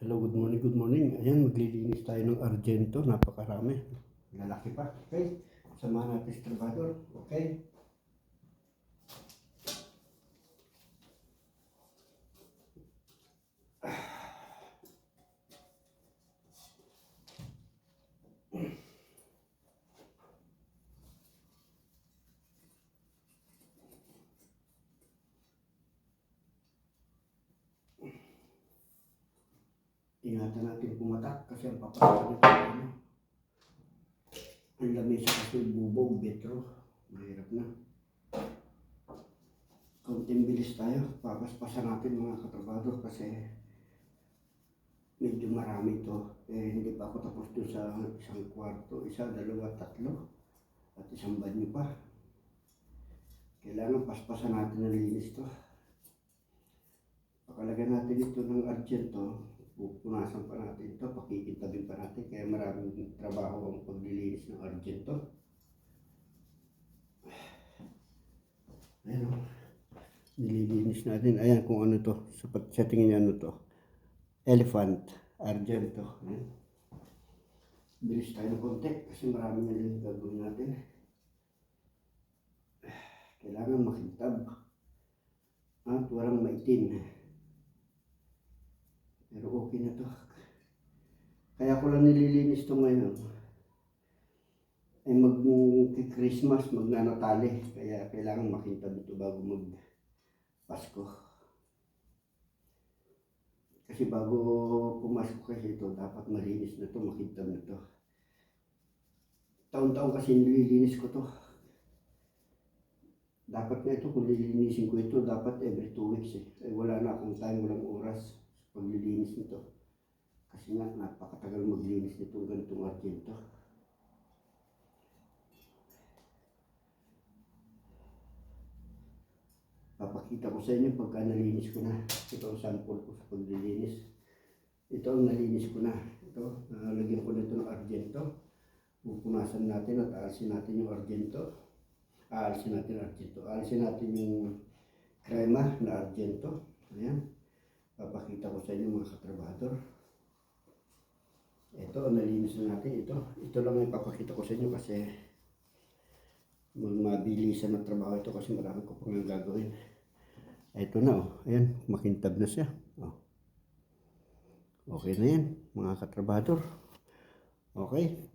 Hello, good morning, good morning. Ayan, maglilinis tayo ng Argento. Napakarami. Lalaki pa. Okay. Samahan natin sa trabador. Okay. Ingatan natin pumatak kasi ang papasok nito ano. Ang lamesa kasi bubog, betro. Mahirap na. Kaunting bilis tayo. Papaspasan natin mga katrabador kasi medyo marami ito. Hindi pa ako tapos doon sa isang kwarto. Isa, dalawa, tatlo. At isang banyo pa. Kailangan paspasan natin ng linis to. Pakalagyan natin ito ng Argento. Pupunasan pa natin ito, pakikitabin pa natin, kaya maraming trabaho ang paglilinis ng Argento. Ayan o, nililinis natin. Ayan kung ano to, sa tingin niya ano to, Elephant Argento. Ayan. Bilis tayo ng konti kasi maraming nalang gagawin natin. Kailangan makintab at walang maitim. Pero okay na to. Kaya ko lang nililinis to ngayon. Ay mag-Christmas, magnanatali. Kaya kailangan makintab ito bago mag-Pasko. Kasi bago pumasok kasi ito, dapat malinis na to, makintab na to. Taon-taon kasi nililinis ko to. Dapat na ito, kung lilinisin ko ito, dapat every 2 weeks eh. Ay wala na akong time, walang oras paglilinis nito kasi nga napakatagal maglinis nitong ganitong Argento. Papakita ko sa inyo pagka nalinis ko na. Ito ang sample ko sa paglilinis. Ito ang nalinis ko na. Ito, nalagyan ko nito ng Argento. Pupunasan natin at aalisin natin yung Argento. Aalisin natin yung crema na Argento. Ayan. Papakita ko sa inyo mga katrabador. Ito, nalinis na natin. Ito lang yung papakita ko sa inyo kasi mabilisan na trabaho ito kasi marami ko pang gagawin. Ito na oh. Ayan, makintab na siya. Oh. Okay na yan mga katrabador. Okay.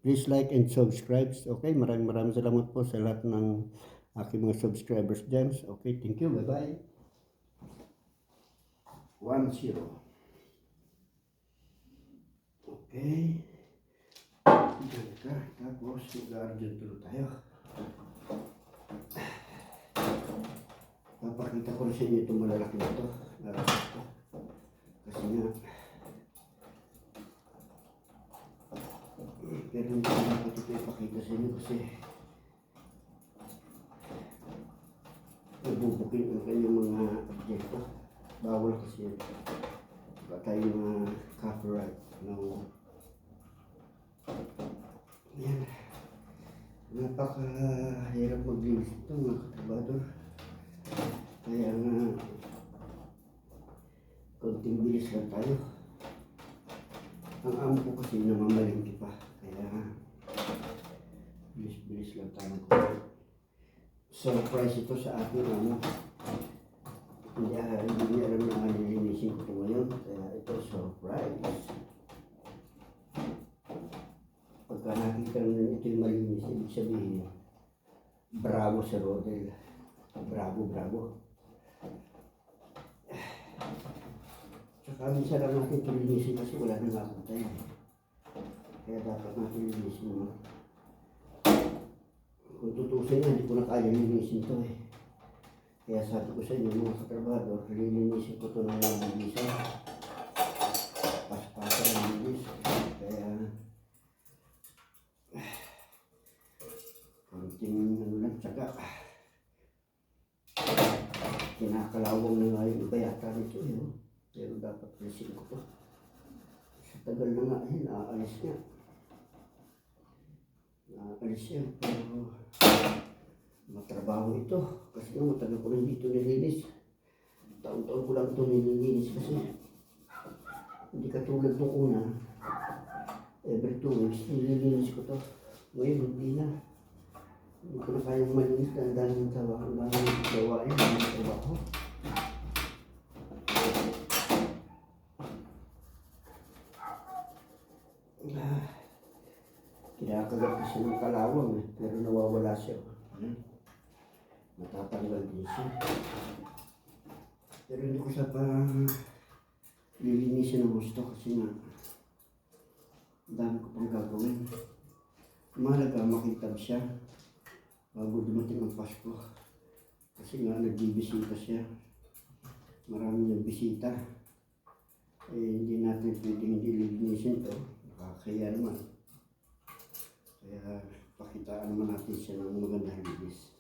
Please like and subscribe. Okay, maraming salamat po sa lahat ng aking mga subscribers dyan. Okay, thank you. Bye-bye. 1-0. Okay. Diyan ka. Tapos mag-Argento tayo. Papakita ko na sa inyo itong malalaki na ito. Kasi nga pero hindi ko dapat ito ipakita sa inyo kasi nabubukin ang kanyang mga Argento. Bawal kasi baka tayo mga copyright. No. Yan. Napakahirap maglinis ito mga katrabador. Kaya nga konting bilis lang tayo. Ang amo ko kasi namamalingki pa. Kaya bilis lang tayo. Surprise ito sa ating amo. Hindi niya alam na nilinisin ko ito ngayon. Kaya ito surprise. Pagka nakita naman ito yung malinis, ibig sabihin, bravo sa Rodel. Bravo. Tsaka minsan lang natin ito linisin kasi wala na nga akong time. Kaya dapat natin linisin naman. Kung tutusin na, hindi ko na kaya linisin ito eh. Kaya sabi ko sa inyo mga katrabador, lilinisin ko ito ng mabilisan. Paspasan ng bilis. Kaya konting ano lang, tsaga. Kinakalawang na nga yung iba yata nito eh. Pero dapat alisin ko ito. Sa tagal na nga eh, naaalis niya. Naalis yan, pero matrabaho ito. Kasi nga matagal ko lang dito nilinis. Taon-taon ko lang ito nililinis kasi Hindi katulad nung una, every 2 weeks, nililinis ko to. Ngayon, hindi na. Hindi ko na kayang malinis na ang daming gawain, ang daming trabaho. Kinakagat kasi ng kalawang pero nawawala siya. Matatanggal din siya. Pero hindi ko siya pa lilinisin ng gusto kasi nga dami ko pang gagawin. Mahalaga makitab siya bago dumating ang Pasko. Kasi nga nagbibisita siya. Maraming nagbisita. Hindi natin pwedeng hindi lilinisin to. Nakakaya naman. Kaya pakitaan naman natin siya ng magandang linis.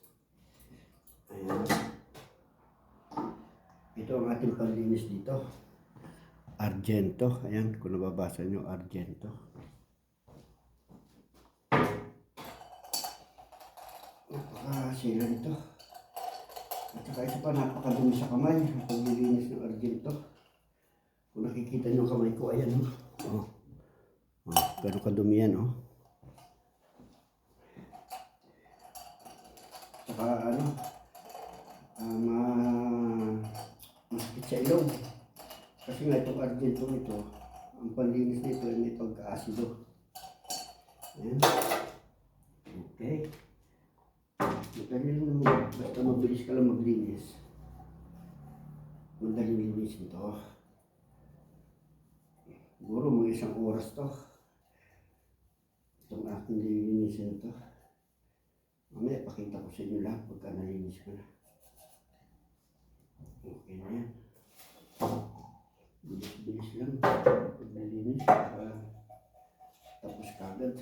Ayan. Ito ang ating panlinis dito. Argento. Ayan, kung nababasa nyo, Argento. Napakasila nito. At saka isa pa, napakadumi sa kamay. Ang paglilinis ng Argento. Kung nakikita nyo ang kamay ko, ayan o. Gano'ng kadumi yan o. Saka ano, masakit sa ilong. Kasi nga itong Argento ito, ang panlinis nito ay may pagka-asido. Ayan. Okay. Madali lang naman. Basta mabilis ka lang maglinis. Madaling linisin ito. Siguro mga 1 oras to. Itong aking lilinisin ito. Mamaya pakita ko sa inyo lahat pagka nalinis ko na. Okay na yan. Bilis-bilis lang. Pag nalinis, tapos kagad.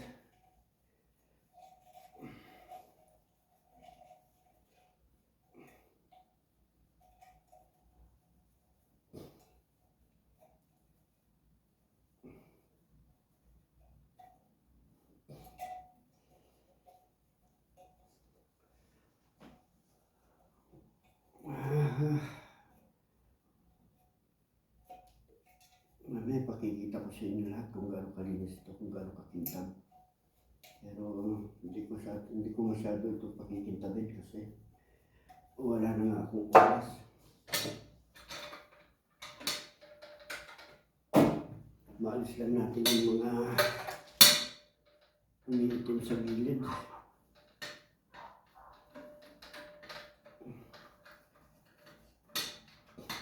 Mamaya pakikita ko sa inyo lahat kung gaano kalinis ito, kung gaano kakintab. Pero hindi ko masyado ito pakikintabin kasi wala na nga akong oras. Maalis lang natin yung mga umiitim sa gilid.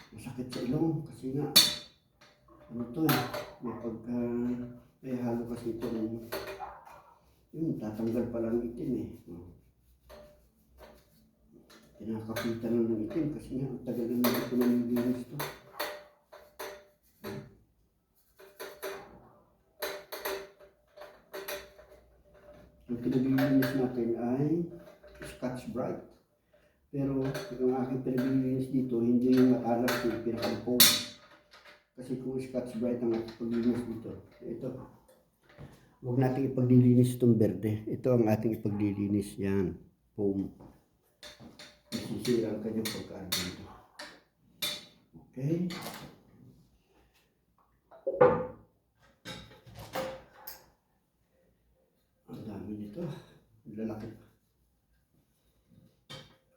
Masakit sa ilong kasi nga ano to may halo kasi ito tatanggal pa lang itim kinakapitan lang ng itim kasi nga ang tagal na ito nililinis to. Ang pinaglilinis natin ay Scotch-Brite. Pero yung aking pinaglilinis dito, hindi yung matalas yung pinaka-foam. Kasi kung Scotch-Brite ang ating paglilinis dito, ito. Huwag natin ipaglilinis itong berde. Ito ang ating ipaglilinis. Yan. Foam. Masisira ang kanyang pagkaan dito. Okay. Ang dami nito. Lalaki pa.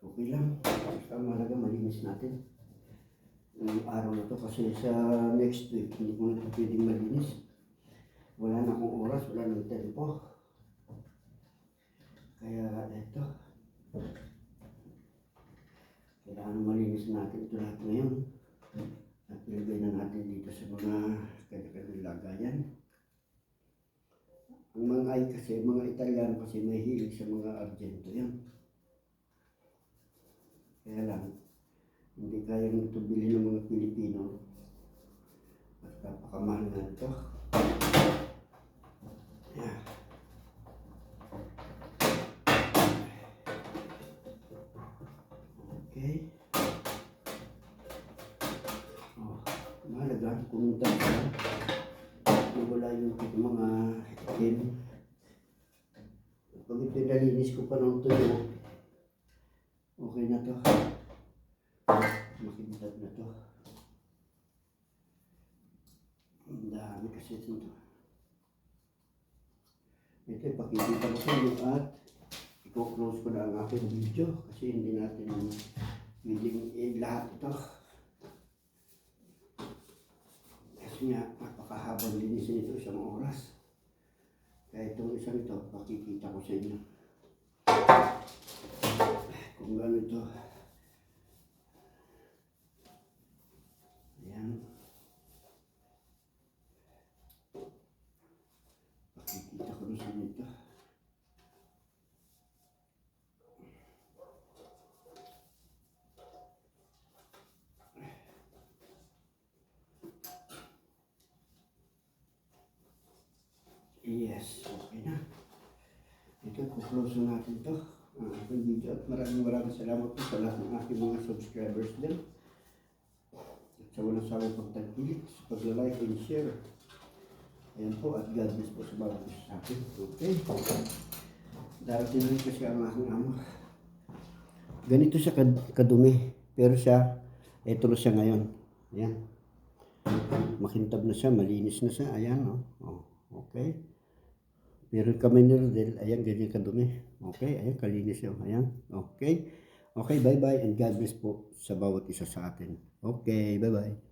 Okay lang. Basta mahalaga malinis natin. Ngayong araw na to kasi sa next week hindi ko na pwedeng malinis. Wala na akong oras, wala nang tempo. Kaya eto. Kailangan malinis natin ito lahat ngayon. At ilagay na natin dito sa mga kanya-kanyang lagayan. Ang mga Italiano kasi may hilig sa mga Argento yan. Kaya lang, hindi kayang ito bilhin ng mga Pilipino. At napakamahal na ito. Yeah. Okay. Mahalaga, kumunta siya. Wala yung mga itim. Pag ipinalinis ko pa ng tuyo, okay na to. Makintab na to. dami kasi ito. Ito, ipakikita ko sa inyo at i-close ko na ang aking video kasi hindi natin pwedeng lahat ito. Kasi nga, napakahabang linisin ito, isang oras. Kaya itong isang ito, pakikita ko sa inyo. Kung gano'n ito. Ayan. Pakikita ko rin sa inyo ito. Yes, okay na. Ito, kuklose natin ito. Ang aking video at maraming salamat po sa lahat ng aking mga subscribers din. At sa walang sawang pagtangkilik, sa pag-like and share. Ayan po, at God bless po sa bawat isa sa akin. Okay. Darating rin kasi ang aking ama. Ganito siya kadumi. Pero siya, ito na siya ngayon. Ayan. Makintab na siya, malinis na siya. Ayan, oh. Okay. Meron kami ni Rodel. Ayan, ganyan kadumi. Okay, ayan, kalinis yun. Ayan, okay. Okay, bye-bye and God bless po sa bawat isa sa atin. Okay, bye-bye.